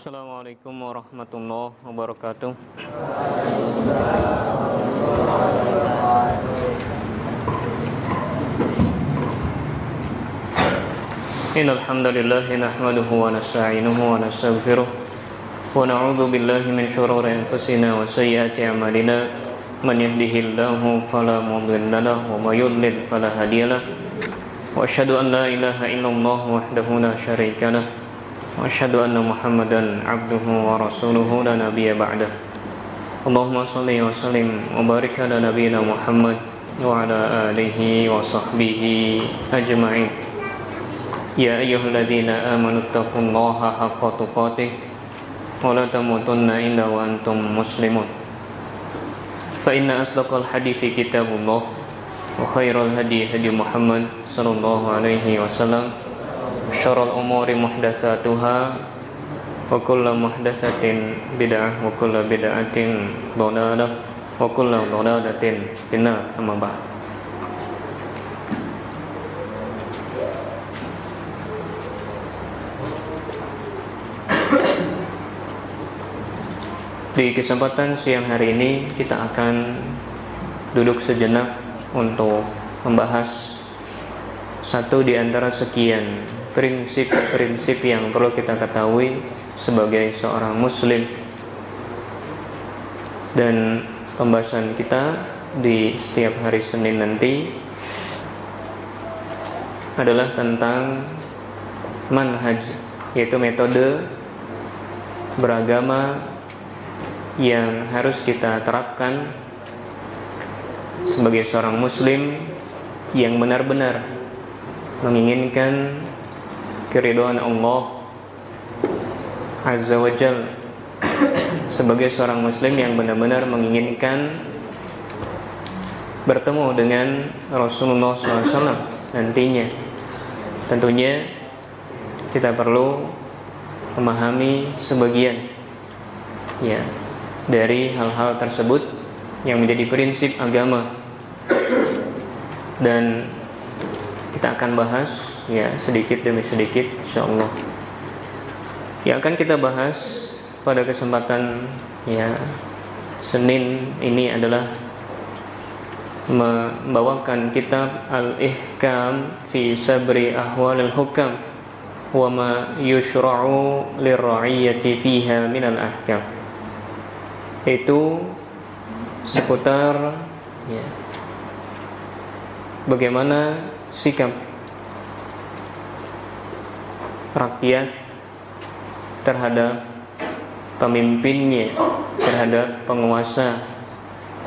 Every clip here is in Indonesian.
Assalamualaikum warahmatullahi wabarakatuh. Innal hamdalillah nahmaduhu wa nasta'inuhu wa nastaghfiruh wa na'udzu billahi min shururi anfusina wa sayyiati a'malina. Man yahdihillahu fala mudilla lahu wa may yudlil fala hadiya lahu. Wa asyhadu an la ilaha illallah wahdahu la syarika lahu. Wa asyhadu anna Muhammadan abduhu wa rasuluhu la nabiyya ba'dah. Allahumma shalli wa sallim wa barik ala nabiyyina Muhammad wa ala alihi wa sahbihi ajma'in. Ya ayyuhalladzina amanu taqullaha haqqa tuqatih wa la tamutunna illa wa antum muslimun. Fa inna asdaqal hadithi kitabullah wa khairal hadi hadi Muhammad sallallahu alaihi wasallam. Syarrul umuri muhdatsatuha wa kullu muhdatsatin bid'ah wa kullu bid'atin dhalalah wa kullu dhalalatin finnar. Amma ba'd. Di kesempatan siang hari ini kita akan duduk sejenak untuk membahas satu di antara sekian prinsip-prinsip yang perlu kita ketahui sebagai seorang muslim. Dan pembahasan kita di setiap hari Senin nanti adalah tentang manhaj, yaitu metode beragama yang harus kita terapkan sebagai seorang muslim yang benar-benar menginginkan keridhaan Allah Azza wa Jalla, sebagai seorang muslim yang benar-benar menginginkan bertemu dengan Rasulullah SAW nantinya. Tentunya kita perlu memahami sebagian dari hal-hal tersebut yang menjadi prinsip agama, dan kita akan bahas sedikit demi sedikit insyaallah. Yang akan kita bahas pada kesempatan Senin ini adalah membawakan kitab Al-Ihkam fi Sabri Ahwalil Hukam wa ma yushra'u lirra'iyyati fiha minal ahkam. Itu seputar bagaimana sikap rakyat terhadap pemimpinnya, terhadap penguasa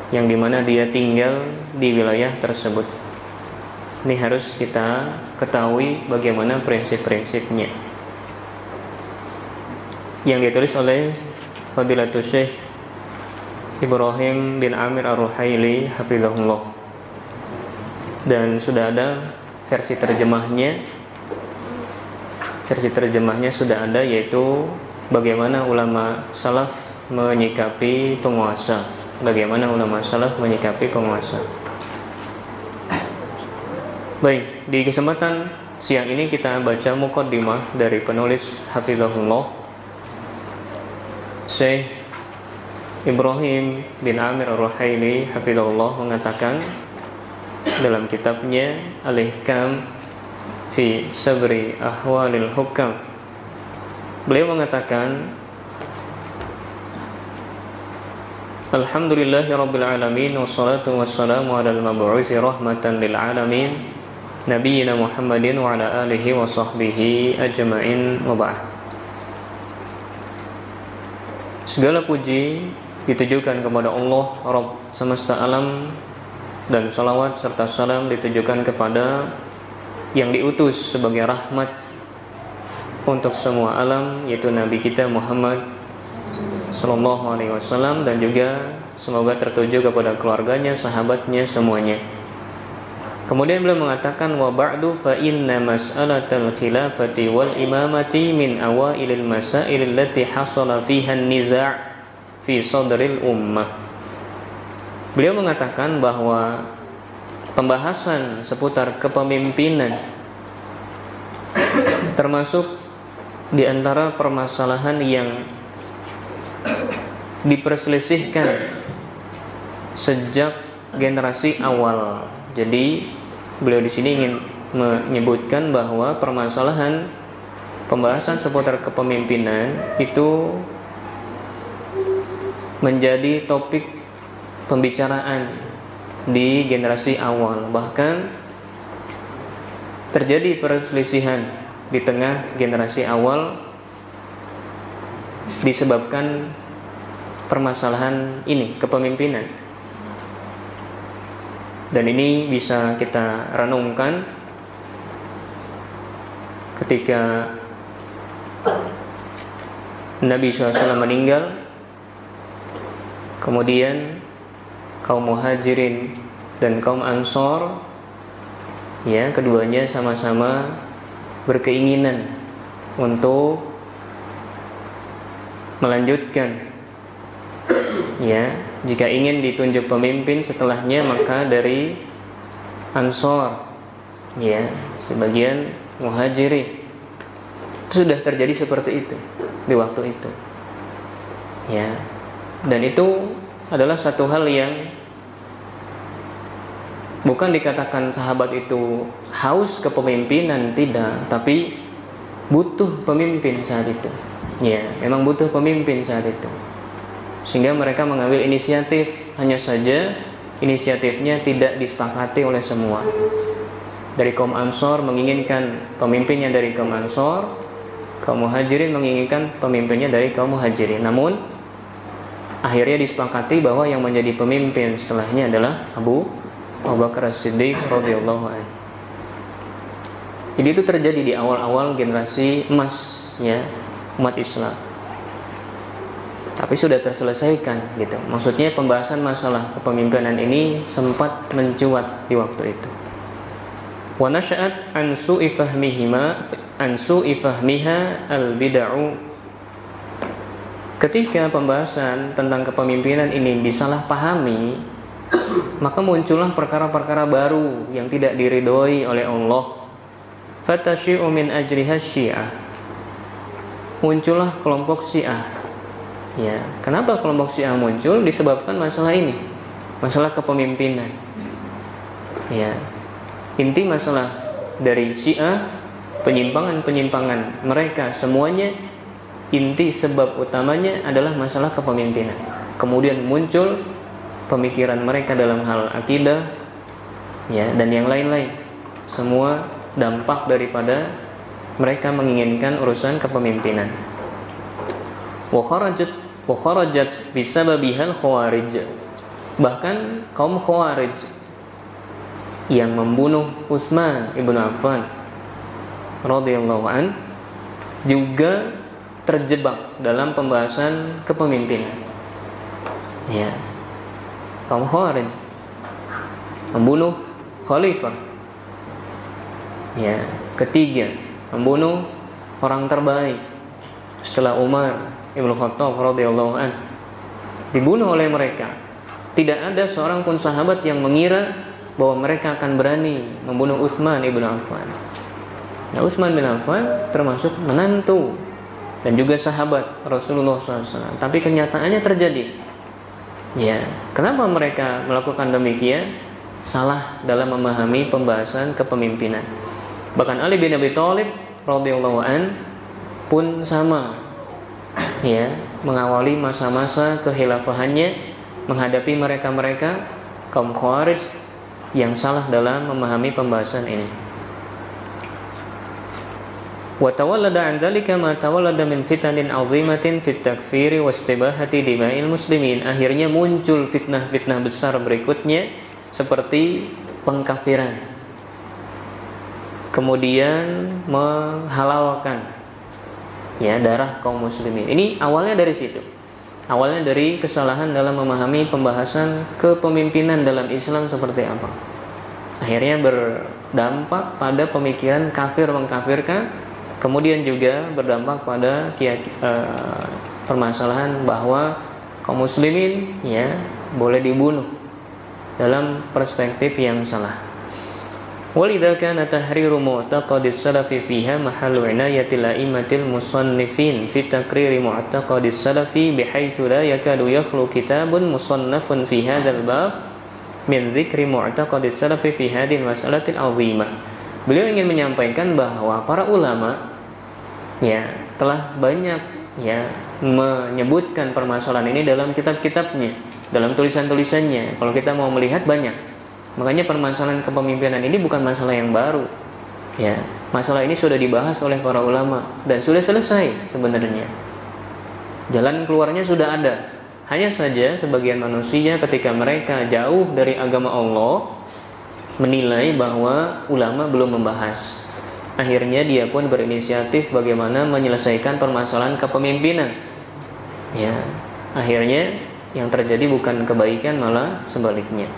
yang dimana dia tinggal di wilayah tersebut. Ini harus kita ketahui bagaimana prinsip-prinsipnya, yang ditulis oleh Fadilatul Syekh Ibrahim bin Amir Ar-Ruhaili hafizahullah, dan sudah ada versi terjemahnya. Versi terjemahnya sudah ada, yaitu bagaimana ulama salaf menyikapi penguasa. Bagaimana ulama salaf menyikapi penguasa. Baik, di kesempatan siang ini kita baca muqaddimah dari penulis hafizahullah Syekh Ibrahim bin Amir Ar-Ruhaili hafizahullah mengatakan dalam kitabnya Al-Ihkam fi Sabri Ahwalil Hukam. Beliau mengatakan, Alhamdulillahirabbil alamin wassalatu wassalamu alal mab'uts rahmatan lil alamin nabiyina Muhammadin wa ala alihi wa sahbihi ajma'in wa ba'd. Segala puji ditujukan kepada Allah Rabb semesta alam, dan salawat serta salam ditujukan kepada yang diutus sebagai rahmat untuk semua alam, yaitu Nabi kita Muhammad sallallahu alaihi wasallam, dan juga semoga tertuju kepada keluarganya, sahabatnya, semuanya. Kemudian beliau mengatakan, wa ba'du fa inna mas'alatal khilafati wal imamati min awailil masail allati hasala fiha an-niza' fi sadril ummah. Beliau mengatakan bahwa pembahasan seputar kepemimpinan termasuk di antara permasalahan yang diperselisihkan sejak generasi awal. Jadi beliau di sini ingin menyebutkan bahwa permasalahan pembahasan seputar kepemimpinan itu menjadi topik pembicaraan di generasi awal. Bahkan terjadi perselisihan di tengah generasi awal disebabkan permasalahan ini, kepemimpinan. Dan ini bisa kita renungkan ketika Nabi SAW meninggal, kemudian kaum Muhajirin dan kaum Ansor, ya, keduanya sama-sama berkeinginan untuk melanjutkan, ya, jika ingin ditunjuk pemimpin setelahnya maka dari Ansor, ya, sebagian Muhajirin. Sudah terjadi seperti itu di waktu itu, ya. Dan itu adalah satu hal yang bukan dikatakan sahabat itu haus kepemimpinan, tidak, tapi butuh pemimpin saat itu. Ya, memang butuh pemimpin saat itu. Sehingga mereka mengambil inisiatif, hanya saja inisiatifnya tidak disepakati oleh semua. Dari kaum Ansor menginginkan pemimpinnya dari kaum Ansor, kaum Muhajirin menginginkan pemimpinnya dari kaum Muhajirin. Namun akhirnya disepakati bahwa yang menjadi pemimpin setelahnya adalah Abu Bakar As-Siddiq radhiyallahu anhu. Jadi itu terjadi di awal-awal generasi emas, ya, umat Islam. Tapi sudah terselesaikan, gitu. Maksudnya pembahasan masalah kepemimpinan ini sempat mencuat di waktu itu. Wa nasya'at an su'i fahmiha al-bid'u. Ketika pembahasan tentang kepemimpinan ini disalahpahami, maka muncullah perkara-perkara baru yang tidak diridhoi oleh Allah. Fatasyi'u min ajriha syiah. Muncullah kelompok Syiah. Ya, kenapa kelompok Syiah muncul? Disebabkan masalah ini, masalah kepemimpinan. Ya, inti masalah dari Syiah, penyimpangan-penyimpangan mereka semuanya, inti sebab utamanya adalah masalah kepemimpinan. Kemudian muncul pemikiran mereka dalam hal akidah, ya, dan yang lain-lain. Semua dampak daripada mereka menginginkan urusan kepemimpinan. Wa kharajat bisababihal khawarij. Bahkan kaum Khawarij yang membunuh Utsman ibn Affan radhiyallahu an juga terjebak dalam pembahasan kepemimpinan. Ya, kaum Khawarij membunuh khalifah, ya, ketiga, membunuh orang terbaik setelah Umar Ibnu Khattab radhiyallahu an, dibunuh oleh mereka. Tidak ada seorang pun sahabat yang mengira bahwa mereka akan berani membunuh Utsman ibn Affan. Nah, Utsman bin Affan termasuk menantu dan juga sahabat Rasulullah SAW. Tapi kenyataannya terjadi. Ya, kenapa mereka melakukan demikian? Salah dalam memahami pembahasan kepemimpinan. Bahkan Ali bin Abi Thalib radhiyallahu an pun sama, ya, mengawali masa-masa kekhilafahannya menghadapi mereka-mereka kaum Khawarij yang salah dalam memahami pembahasan ini. Wa tawallada an dzalika ma tawallada min fitanin 'azimatin fit takfiri wastibahati dima'il muslimin. Akhirnya muncul fitnah-fitnah besar berikutnya seperti pengkafiran, kemudian menghalalkan, ya, darah kaum muslimin. Ini awalnya dari situ. Awalnya dari kesalahan dalam memahami pembahasan kepemimpinan dalam Islam seperti apa. Akhirnya berdampak pada pemikiran kafir mengkafirkan, kemudian juga berdampak pada permasalahan bahwa kaum muslimin, ya, boleh dibunuh dalam perspektif yang salah. Walidha kana tahriru mu'taqadis salafi fiha mahallu inayatil a'immatil musannifin fi takriri mu'taqadis salafi bihaitsu la yakadu yakhlu kitabun musannafun fi hadzal bab min dzikri mu'taqadis salafi fi hadhihi mas'alatil 'azimah. Beliau ingin menyampaikan bahwa para ulama ya telah banyak ya menyebutkan permasalahan ini dalam kitab-kitabnya, dalam tulisan-tulisannya. Kalau kita mau melihat banyak. Makanya permasalahan kepemimpinan ini bukan masalah yang baru. Ya, masalah ini sudah dibahas oleh para ulama dan sudah selesai sebenarnya. Jalan keluarnya sudah ada. Hanya saja sebagian manusia ketika mereka jauh dari agama Allah menilai bahwa ulama belum membahas. Akhirnya dia pun berinisiatif bagaimana menyelesaikan permasalahan kepemimpinan. Ya, akhirnya yang terjadi bukan kebaikan malah sebaliknya.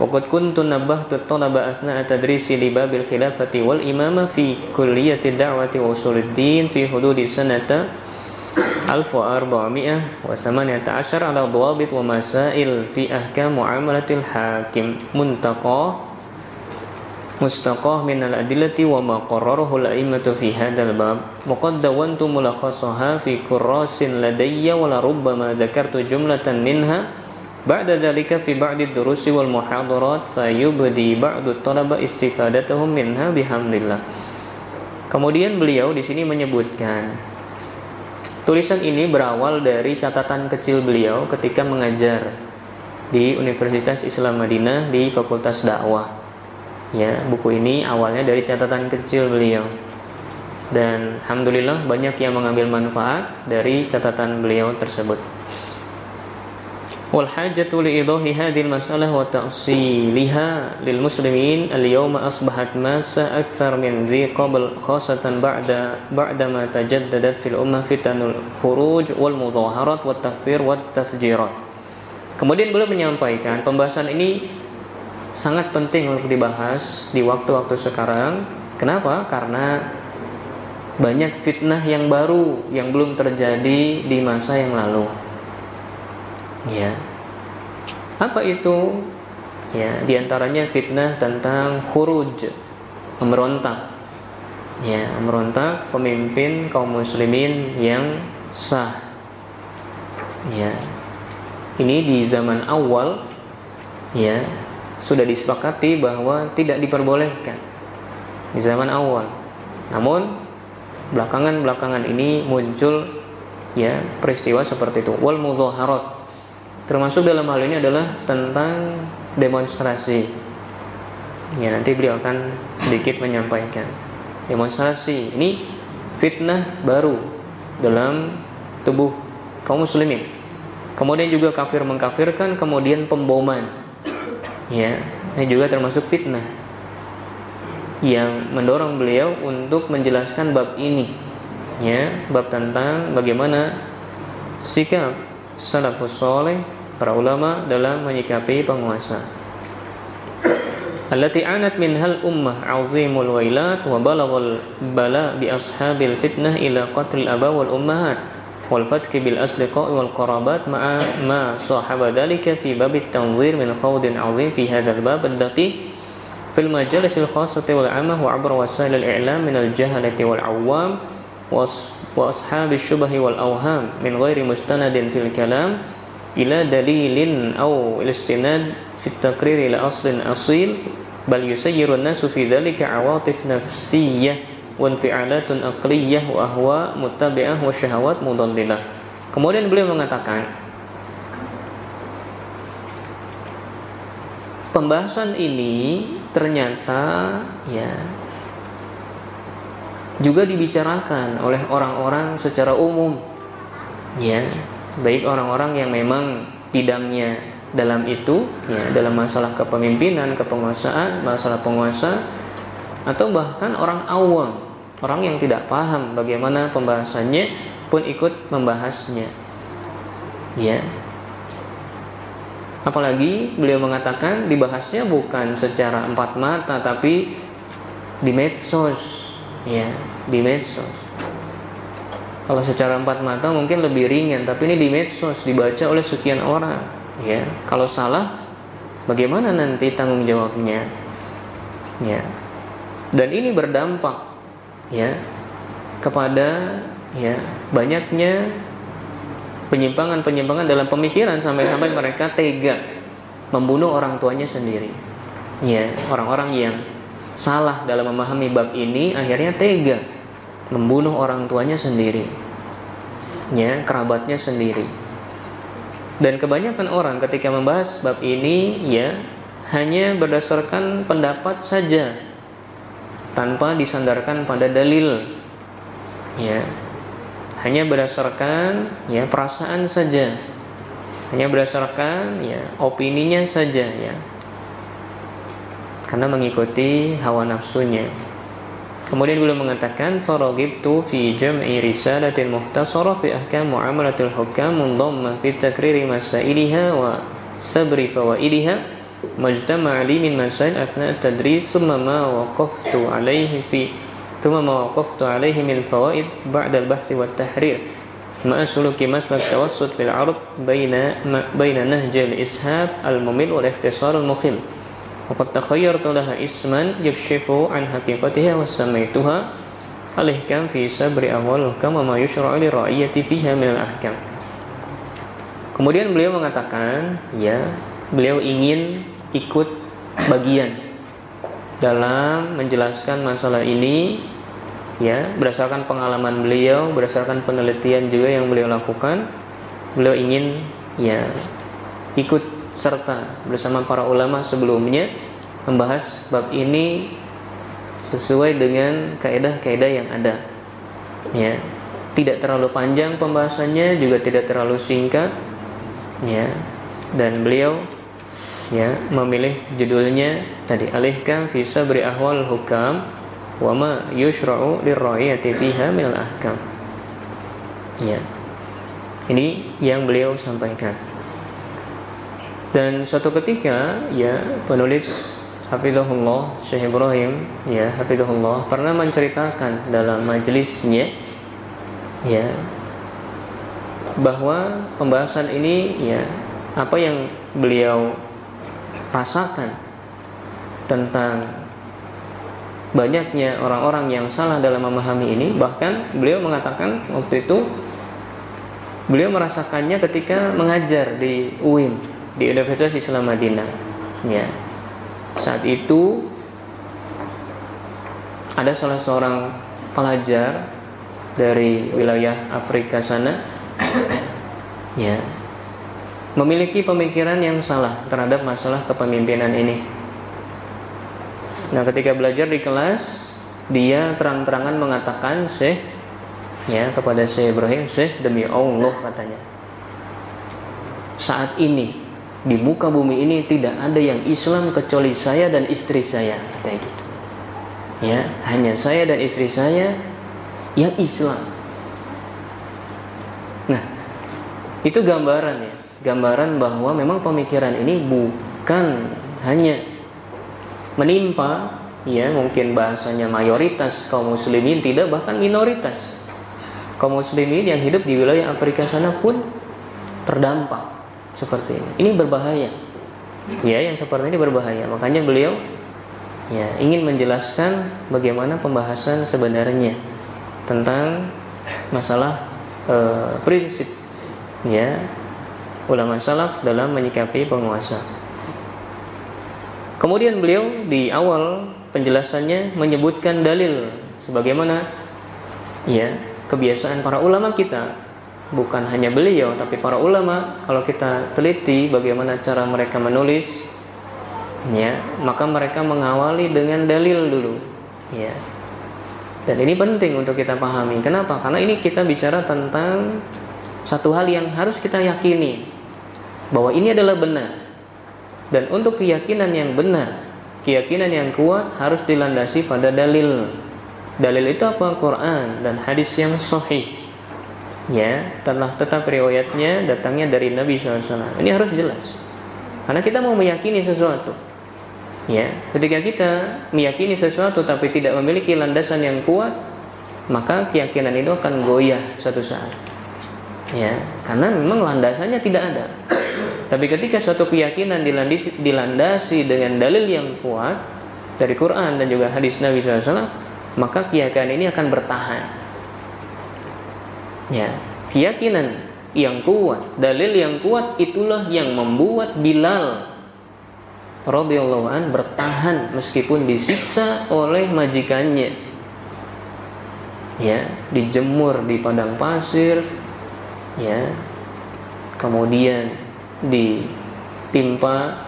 Waqad kuntu nabbahtu at-talaba asna'a tadrisi li babil khilafati wal imamah fi kulliyati da'wati wa usuluddin fi hududi sanata 1418 ala dhawabit wa masail fi ahkam muamalatil hakim mustaqah min al-adillati wa ma qarrarahu al-a'immatu fi hadzal bab wa qad dawantu mulakhasaha fi kurrasin ladayya wa la rubbama dzakartu jumlatan minha ba'da dzalika fi ba'di ad-durusi wal muhadarat fayubdi ba'du talaba istifadatahum minha bihamdillah. Kemudian beliau di sini menyebutkan tulisan ini berawal dari catatan kecil beliau ketika mengajar di Universitas Islam Madinah di Fakultas Dakwah. Ya, buku ini awalnya dari catatan kecil beliau. Dan alhamdulillah banyak yang mengambil manfaat dari catatan beliau tersebut. Wal hajatu li idahi hadhil mas'alah wa ta'siliha lil muslimin al-yawma asbahat masa akthar min dhi qabl khasatan ba'da ma tajaddadat fil ummah fitanul khuruj wal mudhaharat wat takfir wat tafjirat. Kemudian beliau menyampaikan pembahasan ini sangat penting untuk dibahas di waktu-waktu sekarang. Kenapa? Karena banyak fitnah yang baru yang belum terjadi di masa yang lalu. Ya, apa itu? Ya, diantaranya fitnah tentang khuruj, memberontak. Ya, memberontak pemimpin kaum muslimin yang sah. Ya, ini di zaman awal, ya, sudah disepakati bahwa tidak diperbolehkan di zaman awal. Namun belakangan ini muncul ya peristiwa seperti itu. Wal mudhaharat. Termasuk dalam hal ini adalah tentang demonstrasi. Ya, nanti beliau akan sedikit menyampaikan. Demonstrasi ini fitnah baru dalam tubuh kaum muslimin. Kemudian juga kafir mengkafirkan, kemudian pemboman. Ya, ini juga termasuk fitnah yang mendorong beliau untuk menjelaskan bab ini. Ya, bab tentang bagaimana sikap salafus saleh, para ulama dalam menyikapi penguasa. Allati anat minhal ummah 'azimul wailat wa balaghal bala bi ashabil fitnah ila qatlil aba wal ummahat wal fatki bil asliqa wal qarabat ma'a ma sahaba dhalika fi bab at-tanzir min khawdin 'azim fi hadzal bab allati fil majalis al-khassati wal 'ammah wa 'abra wasail al-i'lam min al-jahalati wal 'awwam wa ashabi syubhi wal awham min ghairi mustanadin fil kalam ila dalilin aw istinad fi at-taqrir ila aslin asil bal yusayyiru an-nasu fi dhalika awatif nafsiyyah wa infi'alatun aqliyyah wa ahwa muttabi'ah wa syahawat mudallilah. Kemudian beliau mengatakan pembahasan ini ternyata ya juga dibicarakan oleh orang-orang secara umum, ya, baik orang-orang yang memang bidangnya dalam itu, ya, dalam masalah kepemimpinan, kepenguasaan, masalah penguasa, atau bahkan orang awam, orang yang tidak paham bagaimana pembahasannya pun ikut membahasnya, ya. Apalagi beliau mengatakan dibahasnya bukan secara empat mata, tapi di medsos, ya, di medsos. Kalau secara empat mata mungkin lebih ringan, tapi ini di medsos dibaca oleh sekian orang, ya. Kalau salah, bagaimana nanti tanggung jawabnya? Ya. Dan ini berdampak ya kepada ya banyaknya penyimpangan-penyimpangan dalam pemikiran sampai-sampai mereka tega membunuh orang tuanya sendiri. Ya, orang-orang yang salah dalam memahami bab ini akhirnya tega membunuh orang tuanya sendiri. Ya, kerabatnya sendiri. Dan kebanyakan orang ketika membahas bab ini ya hanya berdasarkan pendapat saja tanpa disandarkan pada dalil. Ya. Hanya berdasarkan ya perasaan saja. Hanya berdasarkan ya opininya saja ya. Karena mengikuti hawa nafsunya. Kemudian beliau mengatakan faragibtu fi jam'i risalatil muhtasarah fi ahkam muamalatil hukam mundamma fi takriri masailiha wa sabri fawaidiha majtama'a li min masail asna' at-tadris thumma ma waqaftu alayhi min fawaid ba'da al-bahth wa at-tahrir ma'a suluki maslak tawassut fil 'arab baina nahj al-ishab al-mumil wal ikhtisar al-mukhil. Waqad takhayyartu laha isman yakshifu an haqiqatiha wa samaituha al-ihkam fi sabri awal hukam wa ma yushra'u li ra'iyati fiha min al-ahkam. Kemudian beliau mengatakan ya beliau ingin ikut bagian dalam menjelaskan masalah ini ya berdasarkan pengalaman beliau, berdasarkan penelitian juga yang beliau lakukan. Beliau ingin ya ikut serta bersama para ulama sebelumnya membahas bab ini sesuai dengan kaidah-kaidah yang ada. Ya, tidak terlalu panjang pembahasannya, juga tidak terlalu singkat. Ya, dan beliau ya memilih judulnya tadi alihkan fi sabri ahwal hukam wa ma yushra'u lirra'iyati fiha minal ahkam. Ya. Ini yang beliau sampaikan. Dan suatu ketika ya penulis hafizahullah Syekh Ibrahim ya hafizahullah pernah menceritakan dalam majelisnya ya bahwa pembahasan ini ya apa yang beliau rasakan tentang banyaknya orang-orang yang salah dalam memahami ini. Bahkan beliau mengatakan waktu itu beliau merasakannya ketika mengajar di UIM, di Universitas Islam Madinah. Ya. Saat itu ada salah seorang pelajar dari wilayah Afrika sana ya memiliki pemikiran yang salah terhadap masalah kepemimpinan ini. Nah, ketika belajar di kelas, dia terang-terangan mengatakan, "Syekh, ya kepada Syekh Ibrahim, Syekh, demi Allah," katanya, "saat ini di muka bumi ini tidak ada yang Islam kecuali saya dan istri saya," katanya gitu. Ya, hanya saya dan istri saya yang Islam. Nah, itu gambaran ya. Gambaran bahwa memang pemikiran ini bukan hanya menimpa ya mungkin bahasanya mayoritas kaum muslimin, tidak, bahkan minoritas kaum muslimin yang hidup di wilayah Afrika sana pun terdampak seperti ini. Ini berbahaya ya, yang seperti ini berbahaya. Makanya beliau ya ingin menjelaskan bagaimana pembahasan sebenarnya tentang masalah prinsip ya ulama salaf dalam menyikapi penguasa. Kemudian beliau di awal penjelasannya menyebutkan dalil sebagaimana ya kebiasaan para ulama kita. Bukan hanya beliau tapi para ulama, kalau kita teliti bagaimana cara mereka menulis ya, maka mereka mengawali dengan dalil dulu ya. Dan ini penting untuk kita pahami. Kenapa? Karena ini kita bicara tentang satu hal yang harus kita yakini bahwa ini adalah benar. Dan untuk keyakinan yang benar, keyakinan yang kuat harus dilandasi pada dalil. Dalil itu apa? Quran dan hadis yang sahih. Ya, telah tetap riwayatnya datangnya dari Nabi SAW. Ini harus jelas. Karena kita mau meyakini sesuatu. Ya, ketika kita meyakini sesuatu tapi tidak memiliki landasan yang kuat, maka keyakinan itu akan goyah suatu saat. Ya, karena memang landasannya tidak ada. Tapi ketika suatu keyakinan dilandasi dengan dalil yang kuat, dari Quran dan juga hadis Nabi SAW, maka keyakinan ini akan bertahan. Ya, keyakinan yang kuat, dalil yang kuat, itulah yang membuat Bilal radhiyallahu an bertahan meskipun disiksa oleh majikannya. Ya, dijemur di padang pasir, ya, kemudian ditimpa,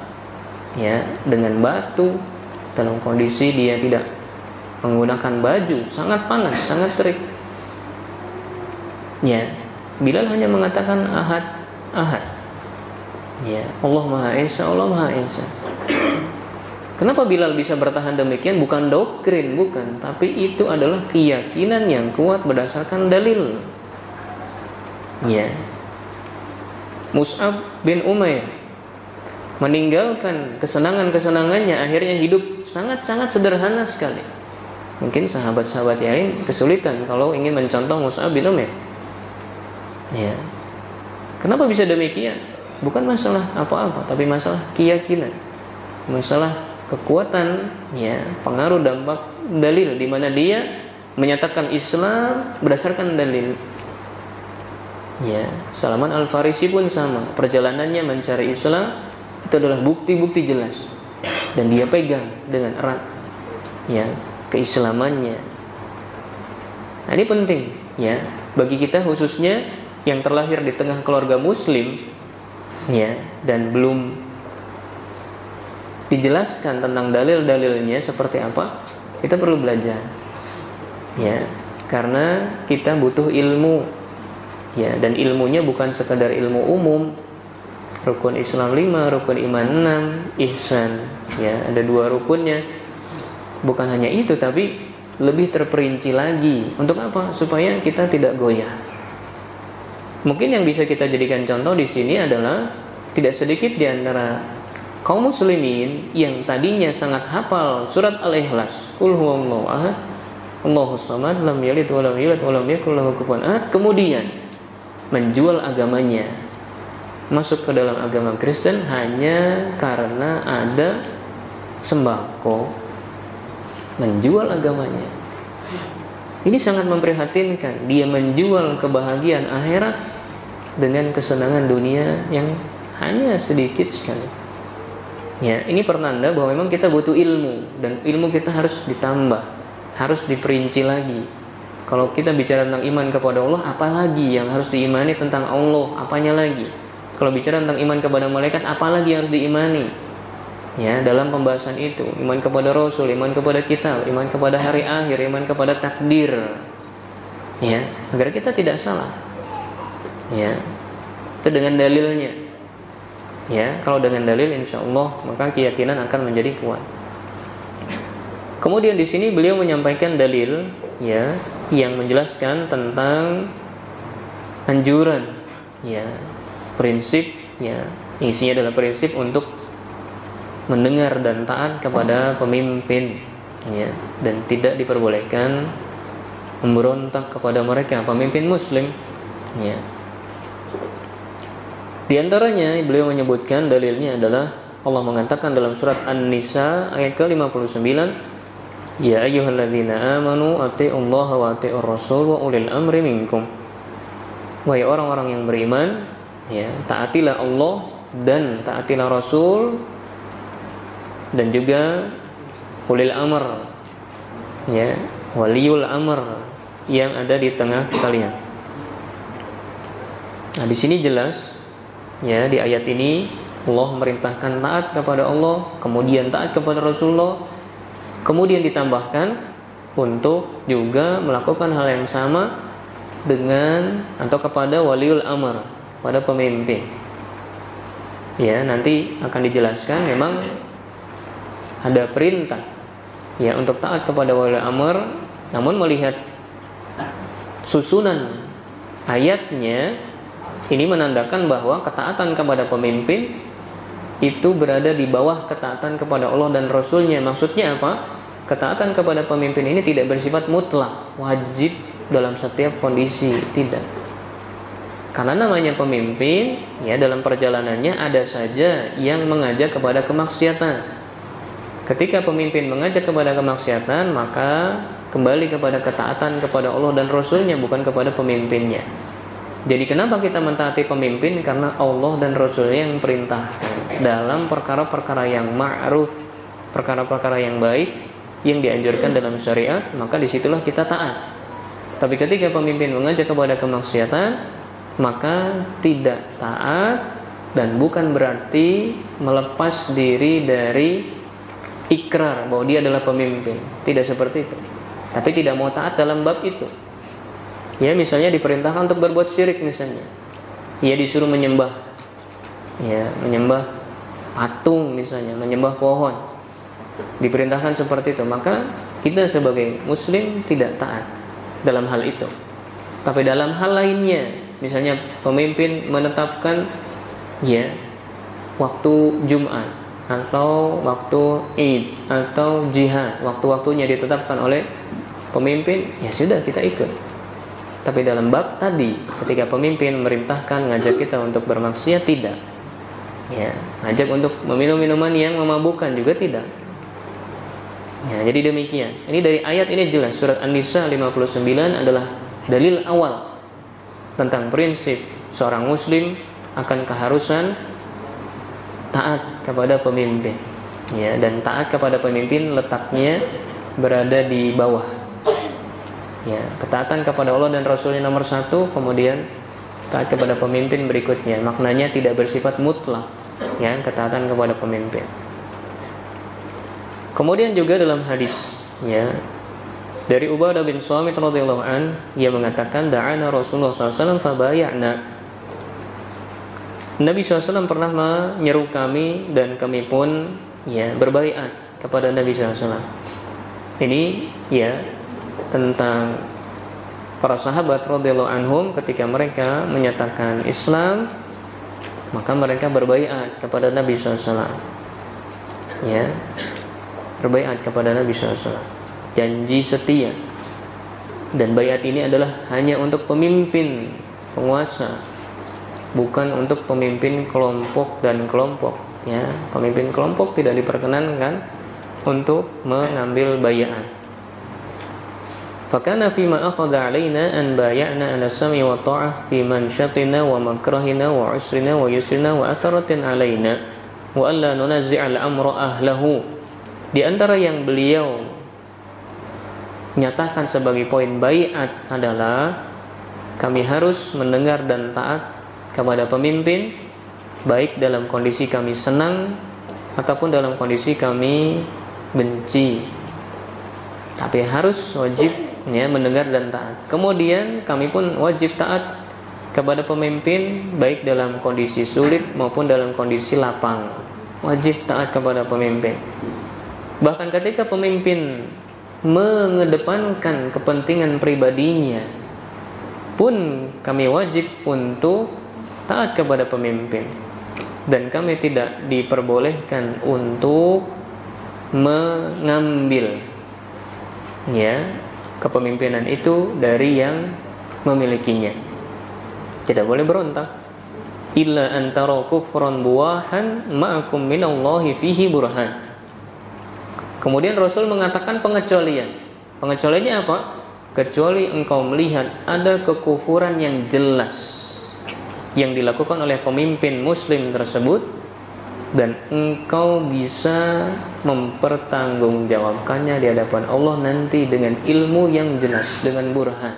ya, dengan batu dalam kondisi dia tidak menggunakan baju, sangat panas, sangat terik. Ya, Bilal hanya mengatakan ahad, ahad. Ya, Allah Maha Esa, Allah Maha Esa. Kenapa Bilal bisa bertahan demikian? Bukan doktrin, bukan, tapi itu adalah keyakinan yang kuat berdasarkan dalil. Ya. Mus'ab bin Umair meninggalkan kesenangan-kesenangannya, akhirnya hidup sangat-sangat sederhana sekali. Mungkin sahabat-sahabat yang lain kesulitan kalau ingin mencontoh Mus'ab bin Umair. Ya. Kenapa bisa demikian? Bukan masalah apa-apa, tapi masalah keyakinan, masalah kekuatan, ya, pengaruh dampak dalil, di mana dia menyatakan Islam berdasarkan dalil. Ya, Salman Al-Farisi pun sama, perjalanannya mencari Islam itu adalah bukti-bukti jelas dan dia pegang dengan erat, ya, keislamannya. Nah, ini penting, ya, bagi kita khususnya yang terlahir di tengah keluarga Muslim, ya, dan belum dijelaskan tentang dalil-dalilnya seperti apa, kita perlu belajar, ya, karena kita butuh ilmu, ya, dan ilmunya bukan sekadar ilmu umum, rukun Islam 5, rukun iman 6, ihsan, ya, ada 2 rukunnya. Bukan hanya itu, tapi lebih terperinci lagi. Untuk apa? Supaya kita tidak goyah. Mungkin yang bisa kita jadikan contoh di sini adalah tidak sedikit di antara kaum muslimin yang tadinya sangat hafal surat Al-Ikhlas, Qul huwallahu ahad, Allahus samad, lam yalid wa lam yulad wa lam yakul lahu kufuwan ahad, kemudian menjual agamanya, masuk ke dalam agama Kristen hanya karena ada sembako, menjual agamanya. Ini sangat memprihatinkan. Dia menjual kebahagiaan akhirat dengan kesenangan dunia yang hanya sedikit sekali. Ya, ini pertanda bahwa memang kita butuh ilmu, dan ilmu kita harus ditambah, harus diperinci lagi. Kalau kita bicara tentang iman kepada Allah, apa lagi yang harus diimani tentang Allah? Apanya lagi? Kalau bicara tentang iman kepada malaikat, apa lagi yang harus diimani? Ya, dalam pembahasan itu, iman kepada Rasul, iman kepada kitab, iman kepada hari akhir, iman kepada takdir. Ya, agar kita tidak salah. Ya, itu dengan dalilnya. Ya, kalau dengan dalil, insya Allah maka keyakinan akan menjadi kuat. Kemudian di sini beliau menyampaikan dalil, ya, yang menjelaskan tentang anjuran, ya, prinsip, ya, isinya adalah prinsip untuk mendengar dan taat kepada pemimpin, ya, dan tidak diperbolehkan memberontak kepada mereka, pemimpin Muslim, ya. Di antaranya beliau menyebutkan dalilnya adalah Allah mengatakan dalam surat An-Nisa ayat ke-59, ya ayyuhalladzina amanu atti'ullaha wa atti'ur rasul wa ulil amri minkum. Wahai orang-orang yang beriman, ya, taatilah Allah dan taatilah Rasul dan juga ulil amr, ya, waliul amr yang ada di tengah kalian. Nah, di sini jelas, ya, di ayat ini Allah memerintahkan taat kepada Allah, kemudian taat kepada Rasulullah, kemudian ditambahkan untuk juga melakukan hal yang sama dengan atau kepada waliul amr, pada pemimpin. Ya, nanti akan dijelaskan memang ada perintah, ya, untuk taat kepada waliul amr, namun melihat susunan ayatnya ini menandakan bahwa ketaatan kepada pemimpin itu berada di bawah ketaatan kepada Allah dan Rasulnya. Maksudnya apa? Ketaatan kepada pemimpin ini tidak bersifat mutlak, wajib dalam setiap kondisi, tidak. Karena namanya pemimpin, ya, dalam perjalanannya ada saja yang mengajak kepada kemaksiatan. Ketika pemimpin mengajak kepada kemaksiatan, maka kembali kepada ketaatan kepada Allah dan Rasulnya, bukan kepada pemimpinnya. Jadi kenapa kita mentaati pemimpin? Karena Allah dan Rasulnya yang perintahkan dalam perkara-perkara yang ma'ruf, perkara-perkara yang baik, yang dianjurkan dalam syariat, maka disitulah kita taat. Tapi ketika pemimpin mengajak kepada kemaksiatan, maka tidak taat, dan bukan berarti melepas diri dari ikrar bahwa dia adalah pemimpin. Tidak seperti itu. Tapi tidak mau taat dalam bab itu. Ya, misalnya diperintahkan untuk berbuat syirik misalnya. Ia disuruh menyembah, ya, menyembah patung misalnya, menyembah pohon. Diperintahkan seperti itu, maka kita sebagai muslim tidak taat dalam hal itu. Tapi dalam hal lainnya, misalnya pemimpin menetapkan ya waktu Jumat atau waktu Id atau jihad, waktu-waktunya ditetapkan oleh pemimpin, ya sudah, kita ikut. Tapi dalam bab tadi, ketika pemimpin memerintahkan ngajak kita untuk bermaksiat, tidak. Ya, ngajak untuk meminum minuman yang memabukkan juga tidak. Ya, jadi demikian. Ini dari ayat ini jelas, surat An-Nisa 59 adalah dalil awal tentang prinsip seorang muslim akan keharusan taat kepada pemimpin. Ya, dan taat kepada pemimpin letaknya berada di bawah. Ya, ketaatan kepada Allah dan Rasulnya nomor 1, kemudian taat kepada pemimpin berikutnya. Maknanya tidak bersifat mutlak, ya, ketaatan kepada pemimpin. Kemudian juga dalam hadis, ya, dari Ubadah bin Samit radhiyallahu an, ia mengatakan, da'ana Rasulullah SAW fabaya'na. Nabi SAW pernah menyeru kami dan kami pun, ya, berbaiat kepada Nabi SAW. Ini, ya, tentang para sahabat radhiyallahu anhum ketika mereka menyatakan Islam, maka mereka berbaiat kepada Nabi SAW. Ya, berbaiat kepada Nabi SAW, janji setia. Dan baiat ini adalah hanya untuk pemimpin, penguasa, bukan untuk pemimpin kelompok dan kelompok. Ya, pemimpin kelompok tidak diperkenankan untuk mengambil baiat. Fakana fima akhadha alaina an bay'ana ala sam'i wa ta'ah fi manshatina wa makrahina wa usrina wa yusrina wa atharatin alaina wa alla nunazzi'a al-amra ahlahu. Di antara yang beliau nyatakan sebagai poin baiat adalah kami harus mendengar dan taat kepada pemimpin, baik dalam kondisi kami senang ataupun dalam kondisi kami benci. Tapi harus wajib, ya, mendengar dan taat. Kemudian kami pun wajib taat kepada pemimpin baik dalam kondisi sulit maupun dalam kondisi lapang. Wajib taat kepada pemimpin. Bahkan ketika pemimpin mengedepankan kepentingan pribadinya, pun kami wajib untuk taat kepada pemimpin. Dan kami tidak diperbolehkan untuk mengambil, ya, kepemimpinan itu dari yang memilikinya. Tidak boleh berontak. Illa antara kufran buwahan ma'akum minallahi fihi burhan. Kemudian Rasul mengatakan pengecualian. Pengecualiannya apa? Kecuali engkau melihat ada kekufuran yang jelas yang dilakukan oleh pemimpin muslim tersebut, dan engkau bisa mempertanggungjawabkannya di hadapan Allah nanti dengan ilmu yang jelas, dengan burhan.